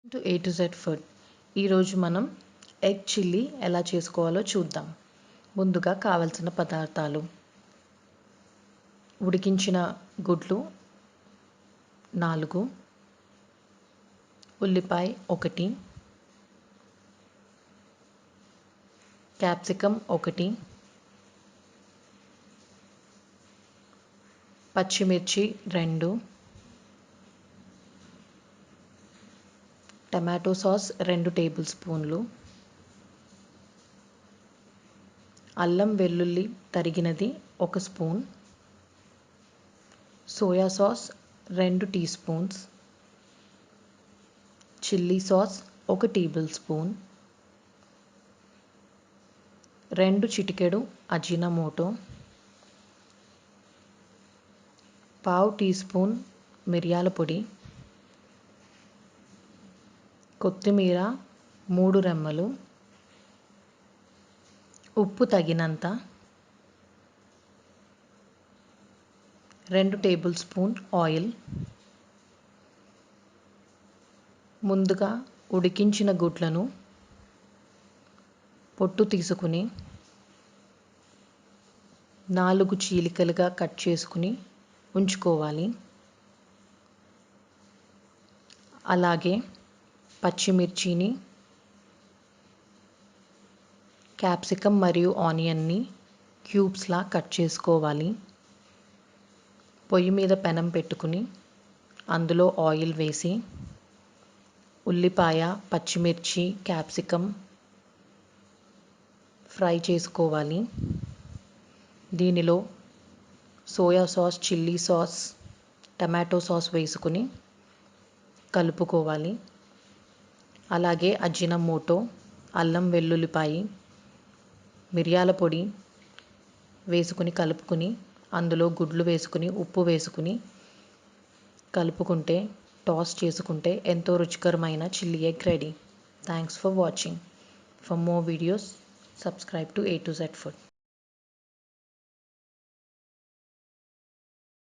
To A to Z food. ఈరోజు మనం egg chilli ఎలా చేసుకోవాలో చూద్దాం. ముందుగా కావలసిన పదార్థాలు: ఉడికించిన గుడ్లు 4, ఉల్లిపాయ 1, క్యాప్సికమ్ 1, పచ్చిమిర్చి 2, టమాటో సాస్ 2 టేబుల్ స్పూన్లు, అల్లం వెల్లుల్లి తరిగినది 1 spoon, soya sauce 2 tea spoons, chilli sauce 1 table spoon, 2 చిటికెడు అజినమోటో, పావు టీ స్పూన్ మిరియాల పొడి, కొత్తిమీర 3 రెమ్మలు, ఉప్పు తగినంత, 2 టేబుల్ స్పూన్ ఆయిల్. ముందుగా ఉడికించిన గుడ్లను పొట్టు తీసుకుని 4 చీలికలుగా కట్ చేసుకుని ఉంచుకోవాలి. అలాగే పచ్చిమిర్చిని, క్యాప్సికమ్ మరియు ఆనియన్ని క్యూబ్స్లా కట్ చేసుకోవాలి. పొయ్యి మీద పెనం పెట్టుకుని అందులో ఆయిల్ వేసి ఉల్లిపాయ, పచ్చిమిర్చి, క్యాప్సికమ్ ఫ్రై చేసుకోవాలి. దీనిలో soya sauce, chilli sauce, tomato sauce వేసుకుని కలుపుకోవాలి. అలాగే అజినమోటో, అల్లం వెల్లుల్లిపాయ, మిరియాల పొడి వేసుకుని కలుపుకుని అందులో గుడ్లు వేసుకుని ఉప్పు వేసుకుని కలుపుకుంటే, టాస్ చేసుకుంటే ఎంతో రుచికరమైన chilli egg ready. Thanks for watching. For more videos, subscribe to A to Z Food.